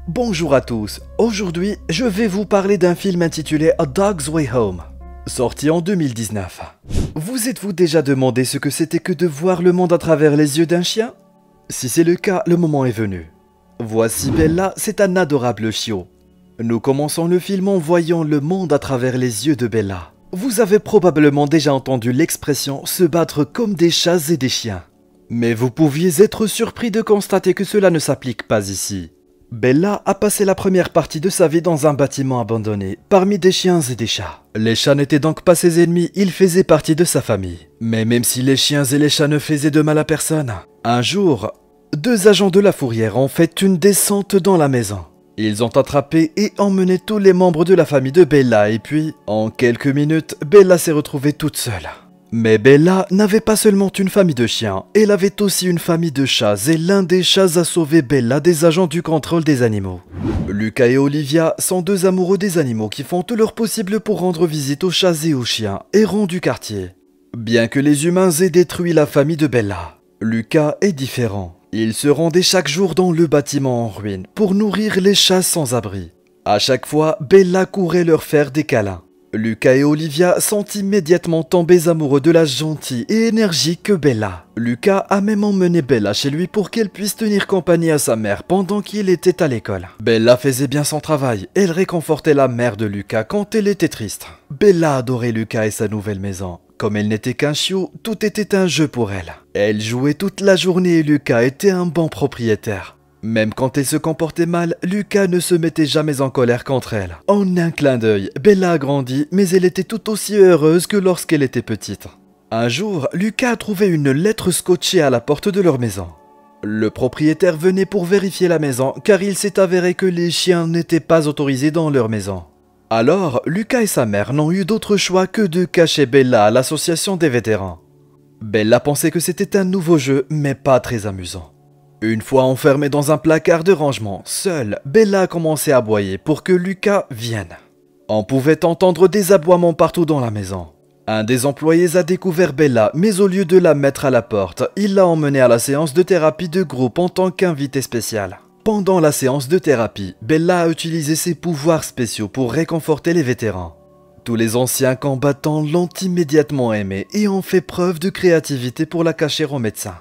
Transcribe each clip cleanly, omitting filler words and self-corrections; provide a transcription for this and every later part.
Bonjour à tous, aujourd'hui je vais vous parler d'un film intitulé A Dog's Way Home, sorti en 2019. Vous êtes-vous déjà demandé ce que c'était que de voir le monde à travers les yeux d'un chien? Si c'est le cas, le moment est venu. Voici Bella, c'est un adorable chiot. Nous commençons le film en voyant le monde à travers les yeux de Bella. Vous avez probablement déjà entendu l'expression se battre comme des chats et des chiens. Mais vous pouviez être surpris de constater que cela ne s'applique pas ici. Bella a passé la première partie de sa vie dans un bâtiment abandonné, parmi des chiens et des chats. Les chats n'étaient donc pas ses ennemis, ils faisaient partie de sa famille. Mais même si les chiens et les chats ne faisaient de mal à personne, un jour, deux agents de la fourrière ont fait une descente dans la maison. Ils ont attrapé et emmené tous les membres de la famille de Bella et puis, en quelques minutes, Bella s'est retrouvée toute seule. Mais Bella n'avait pas seulement une famille de chiens, elle avait aussi une famille de chats et l'un des chats a sauvé Bella des agents du contrôle des animaux. Lucas et Olivia sont deux amoureux des animaux qui font tout leur possible pour rendre visite aux chats et aux chiens, errants du quartier. Bien que les humains aient détruit la famille de Bella, Lucas est différent. Il se rendait chaque jour dans le bâtiment en ruine pour nourrir les chats sans abri. À chaque fois, Bella courait leur faire des câlins. Lucas et Olivia sont immédiatement tombés amoureux de la gentille et énergique Bella. Lucas a même emmené Bella chez lui pour qu'elle puisse tenir compagnie à sa mère pendant qu'il était à l'école. Bella faisait bien son travail, elle réconfortait la mère de Lucas quand elle était triste. Bella adorait Lucas et sa nouvelle maison. Comme elle n'était qu'un chiot, tout était un jeu pour elle. Elle jouait toute la journée et Lucas était un bon propriétaire. Même quand elle se comportait mal, Lucas ne se mettait jamais en colère contre elle. En un clin d'œil, Bella a grandi, mais elle était tout aussi heureuse que lorsqu'elle était petite. Un jour, Lucas a trouvé une lettre scotchée à la porte de leur maison. Le propriétaire venait pour vérifier la maison, car il s'est avéré que les chiens n'étaient pas autorisés dans leur maison. Alors, Lucas et sa mère n'ont eu d'autre choix que de cacher Bella à l'association des vétérans. Bella pensait que c'était un nouveau jeu, mais pas très amusant. Une fois enfermée dans un placard de rangement, seule, Bella a commencé à aboyer pour que Lucas vienne. On pouvait entendre des aboiements partout dans la maison. Un des employés a découvert Bella, mais au lieu de la mettre à la porte, il l'a emmenée à la séance de thérapie de groupe en tant qu'invité spécial. Pendant la séance de thérapie, Bella a utilisé ses pouvoirs spéciaux pour réconforter les vétérans. Tous les anciens combattants l'ont immédiatement aimée et ont fait preuve de créativité pour la cacher aux médecins.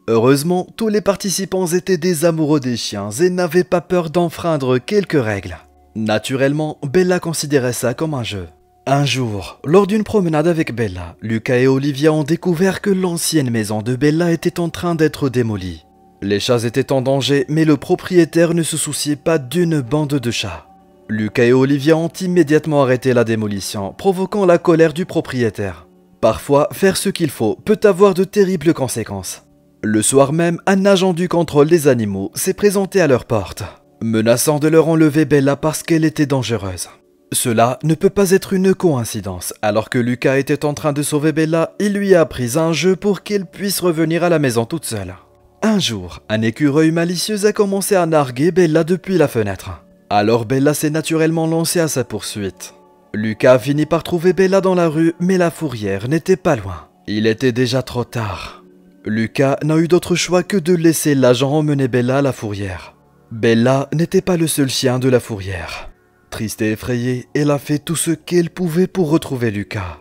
Heureusement, tous les participants étaient des amoureux des chiens et n'avaient pas peur d'enfreindre quelques règles. Naturellement, Bella considérait ça comme un jeu. Un jour, lors d'une promenade avec Bella, Lucas et Olivia ont découvert que l'ancienne maison de Bella était en train d'être démolie. Les chats étaient en danger, mais le propriétaire ne se souciait pas d'une bande de chats. Lucas et Olivia ont immédiatement arrêté la démolition, provoquant la colère du propriétaire. Parfois, faire ce qu'il faut peut avoir de terribles conséquences. Le soir même, un agent du contrôle des animaux s'est présenté à leur porte, menaçant de leur enlever Bella parce qu'elle était dangereuse. Cela ne peut pas être une coïncidence. Alors que Lucas était en train de sauver Bella, il lui a appris un jeu pour qu'elle puisse revenir à la maison toute seule. Un jour, un écureuil malicieux a commencé à narguer Bella depuis la fenêtre. Alors Bella s'est naturellement lancée à sa poursuite. Lucas a fini par trouver Bella dans la rue, mais la fourrière n'était pas loin. Il était déjà trop tard. Lucas n'a eu d'autre choix que de laisser l'agent emmener Bella à la fourrière. Bella n'était pas le seul chien de la fourrière. Triste et effrayée, elle a fait tout ce qu'elle pouvait pour retrouver Lucas.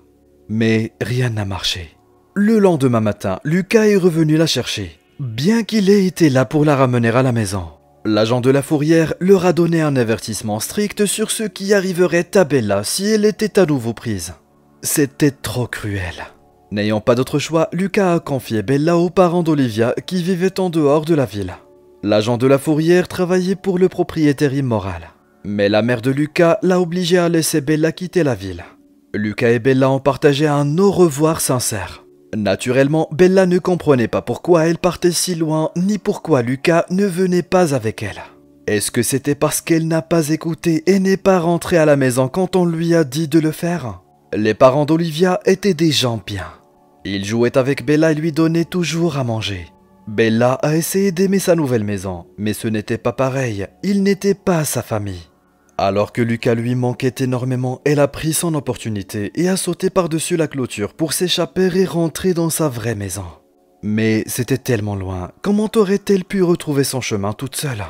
Mais rien n'a marché. Le lendemain matin, Lucas est revenu la chercher. Bien qu'il ait été là pour la ramener à la maison, l'agent de la fourrière leur a donné un avertissement strict sur ce qui arriverait à Bella si elle était à nouveau prise. C'était trop cruel. N'ayant pas d'autre choix, Lucas a confié Bella aux parents d'Olivia qui vivaient en dehors de la ville. L'agent de la fourrière travaillait pour le propriétaire immoral. Mais la mère de Lucas l'a obligé à laisser Bella quitter la ville. Lucas et Bella ont partagé un au revoir sincère. Naturellement, Bella ne comprenait pas pourquoi elle partait si loin, ni pourquoi Lucas ne venait pas avec elle. Est-ce que c'était parce qu'elle n'a pas écouté et n'est pas rentrée à la maison quand on lui a dit de le faire? Les parents d'Olivia étaient des gens bien. Ils jouaient avec Bella et lui donnaient toujours à manger. Bella a essayé d'aimer sa nouvelle maison, mais ce n'était pas pareil, il n'était pas sa famille. Alors que Lucas lui manquait énormément, elle a pris son opportunité et a sauté par-dessus la clôture pour s'échapper et rentrer dans sa vraie maison. Mais c'était tellement loin, comment aurait-elle pu retrouver son chemin toute seule?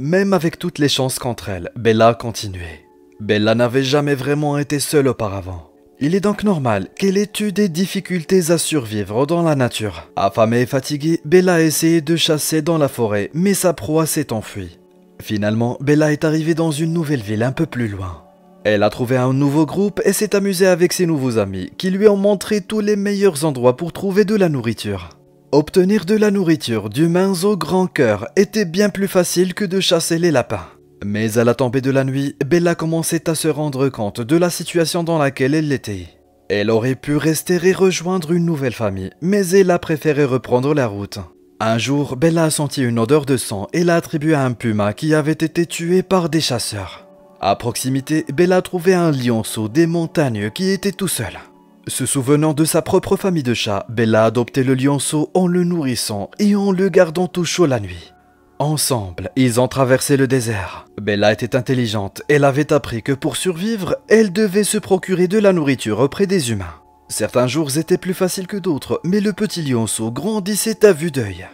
Même avec toutes les chances contre elle, Bella continuait. Bella n'avait jamais vraiment été seule auparavant. Il est donc normal qu'elle ait eu des difficultés à survivre dans la nature. Affamée et fatiguée, Bella a essayé de chasser dans la forêt, mais sa proie s'est enfuie. Finalement, Bella est arrivée dans une nouvelle ville un peu plus loin. Elle a trouvé un nouveau groupe et s'est amusée avec ses nouveaux amis qui lui ont montré tous les meilleurs endroits pour trouver de la nourriture. Obtenir de la nourriture d'humains au grand cœur était bien plus facile que de chasser les lapins. Mais à la tombée de la nuit, Bella commençait à se rendre compte de la situation dans laquelle elle était. Elle aurait pu rester et rejoindre une nouvelle famille, mais elle a préféré reprendre la route. Un jour, Bella a senti une odeur de sang et l'a attribuée à un puma qui avait été tué par des chasseurs. À proximité, Bella a trouvé un lionceau des montagnes qui était tout seul. Se souvenant de sa propre famille de chats, Bella a adopté le lionceau en le nourrissant et en le gardant tout chaud la nuit. Ensemble, ils ont traversé le désert. Bella était intelligente, elle avait appris que pour survivre, elle devait se procurer de la nourriture auprès des humains. Certains jours étaient plus faciles que d'autres, mais le petit lionceau grandissait à vue d'œil.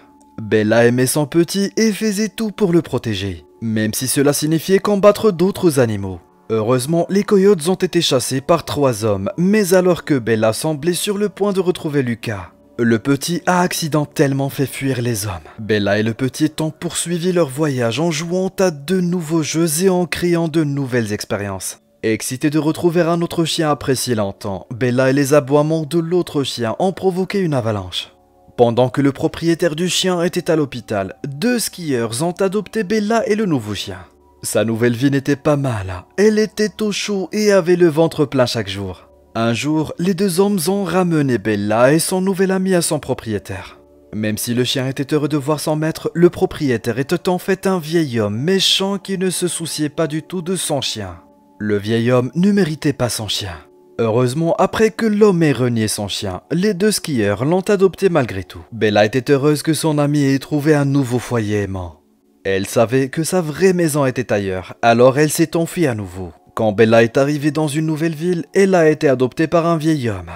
Bella aimait son petit et faisait tout pour le protéger, même si cela signifiait combattre d'autres animaux. Heureusement, les coyotes ont été chassés par 3 hommes, mais alors que Bella semblait sur le point de retrouver Lucas, le petit a accidentellement fait fuir les hommes. Bella et le petit ont poursuivi leur voyage en jouant à de nouveaux jeux et en créant de nouvelles expériences. Excitée de retrouver un autre chien après si longtemps, Bella et les aboiements de l'autre chien ont provoqué une avalanche. Pendant que le propriétaire du chien était à l'hôpital, 2 skieurs ont adopté Bella et le nouveau chien. Sa nouvelle vie n'était pas mal, elle était au chaud et avait le ventre plein chaque jour. Un jour, les 2 hommes ont ramené Bella et son nouvel ami à son propriétaire. Même si le chien était heureux de voir son maître, le propriétaire était en fait un vieil homme méchant qui ne se souciait pas du tout de son chien. Le vieil homme ne méritait pas son chien. Heureusement, après que l'homme ait renié son chien, les 2 skieurs l'ont adopté malgré tout. Bella était heureuse que son ami ait trouvé un nouveau foyer aimant. Elle savait que sa vraie maison était ailleurs, alors elle s'est enfuie à nouveau. Quand Bella est arrivée dans une nouvelle ville, elle a été adoptée par un vieil homme.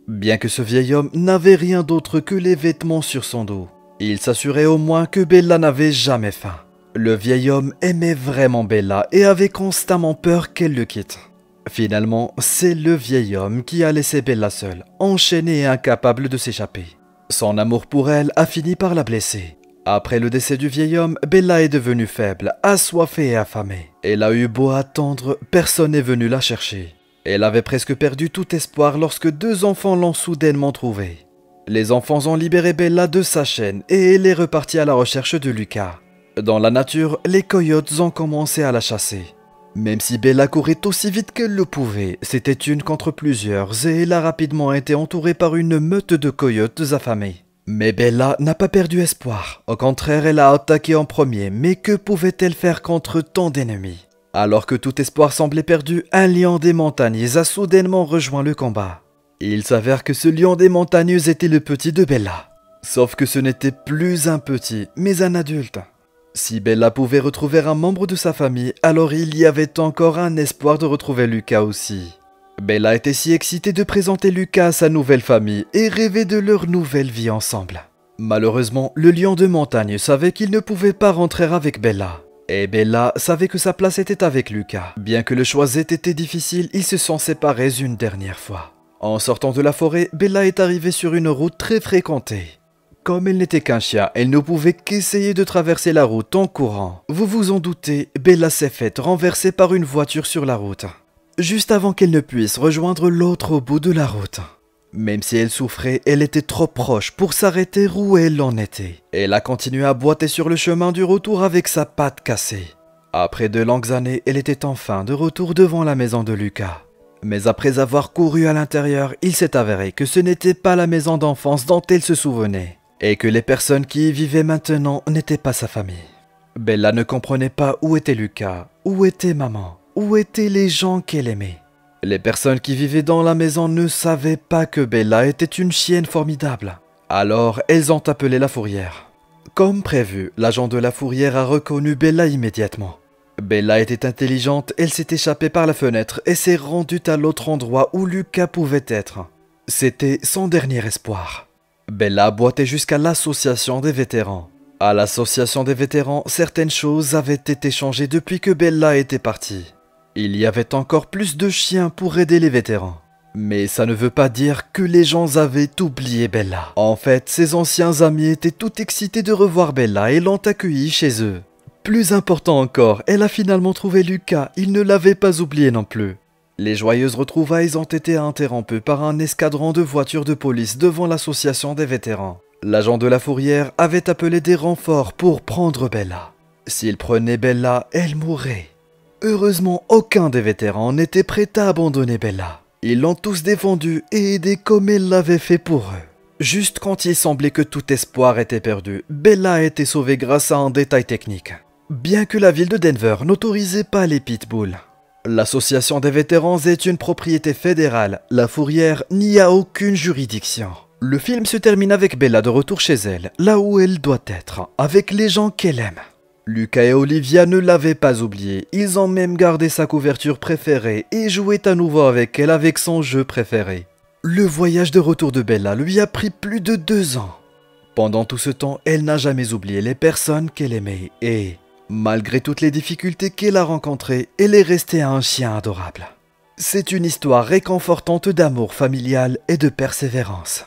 Bien que ce vieil homme n'avait rien d'autre que les vêtements sur son dos, il s'assurait au moins que Bella n'avait jamais faim. Le vieil homme aimait vraiment Bella et avait constamment peur qu'elle le quitte. Finalement, c'est le vieil homme qui a laissé Bella seule, enchaînée et incapable de s'échapper. Son amour pour elle a fini par la blesser. Après le décès du vieil homme, Bella est devenue faible, assoiffée et affamée. Elle a eu beau attendre, personne n'est venu la chercher. Elle avait presque perdu tout espoir lorsque 2 enfants l'ont soudainement trouvée. Les enfants ont libéré Bella de sa chaîne et elle est repartie à la recherche de Lucas. Dans la nature, les coyotes ont commencé à la chasser. Même si Bella courait aussi vite qu'elle le pouvait, c'était une contre plusieurs et elle a rapidement été entourée par une meute de coyotes affamés. Mais Bella n'a pas perdu espoir. Au contraire, elle a attaqué en premier, mais que pouvait-elle faire contre tant d'ennemis? Alors que tout espoir semblait perdu, un lion des montagnes a soudainement rejoint le combat. Il s'avère que ce lion des montagnes était le petit de Bella. Sauf que ce n'était plus un petit, mais un adulte. Si Bella pouvait retrouver un membre de sa famille, alors il y avait encore un espoir de retrouver Lucas aussi. Bella était si excitée de présenter Lucas à sa nouvelle famille et rêvait de leur nouvelle vie ensemble. Malheureusement, le lion de montagne savait qu'il ne pouvait pas rentrer avec Bella. Et Bella savait que sa place était avec Lucas. Bien que le choix ait été difficile, ils se sont séparés une dernière fois. En sortant de la forêt, Bella est arrivée sur une route très fréquentée. Comme elle n'était qu'un chien, elle ne pouvait qu'essayer de traverser la route en courant. Vous vous en doutez, Bella s'est faite renverser par une voiture sur la route, juste avant qu'elle ne puisse rejoindre l'autre au bout de la route. Même si elle souffrait, elle était trop proche pour s'arrêter où elle en était. Elle a continué à boiter sur le chemin du retour avec sa patte cassée. Après de longues années, elle était enfin de retour devant la maison de Lucas. Mais après avoir couru à l'intérieur, il s'est avéré que ce n'était pas la maison d'enfance dont elle se souvenait, et que les personnes qui y vivaient maintenant n'étaient pas sa famille. Bella ne comprenait pas où était Lucas, où était maman, où étaient les gens qu'elle aimait. Les personnes qui vivaient dans la maison ne savaient pas que Bella était une chienne formidable. Alors, elles ont appelé la fourrière. Comme prévu, l'agent de la fourrière a reconnu Bella immédiatement. Bella était intelligente, elle s'est échappée par la fenêtre et s'est rendue à l'autre endroit où Lucas pouvait être. C'était son dernier espoir. Bella boitait jusqu'à l'association des vétérans. À l'association des vétérans, certaines choses avaient été changées depuis que Bella était partie. Il y avait encore plus de chiens pour aider les vétérans. Mais ça ne veut pas dire que les gens avaient oublié Bella. En fait, ses anciens amis étaient tout excités de revoir Bella et l'ont accueillie chez eux. Plus important encore, elle a finalement trouvé Lucas, il ne l'avait pas oublié non plus. Les joyeuses retrouvailles ont été interrompues par un escadron de voitures de police devant l'association des vétérans. L'agent de la fourrière avait appelé des renforts pour prendre Bella. S'il prenait Bella, elle mourrait. Heureusement, aucun des vétérans n'était prêt à abandonner Bella. Ils l'ont tous défendue et aidée comme elle l'avait fait pour eux. Juste quand il semblait que tout espoir était perdu, Bella a été sauvée grâce à un détail technique. Bien que la ville de Denver n'autorisait pas les pitbulls. L'association des vétérans est une propriété fédérale, la fourrière n'y a aucune juridiction. Le film se termine avec Bella de retour chez elle, là où elle doit être, avec les gens qu'elle aime. Lucas et Olivia ne l'avaient pas oublié, ils ont même gardé sa couverture préférée et jouaient à nouveau avec elle avec son jeu préféré. Le voyage de retour de Bella lui a pris plus de 2 ans. Pendant tout ce temps, elle n'a jamais oublié les personnes qu'elle aimait et, malgré toutes les difficultés qu'elle a rencontrées, elle est restée un chien adorable. C'est une histoire réconfortante d'amour familial et de persévérance.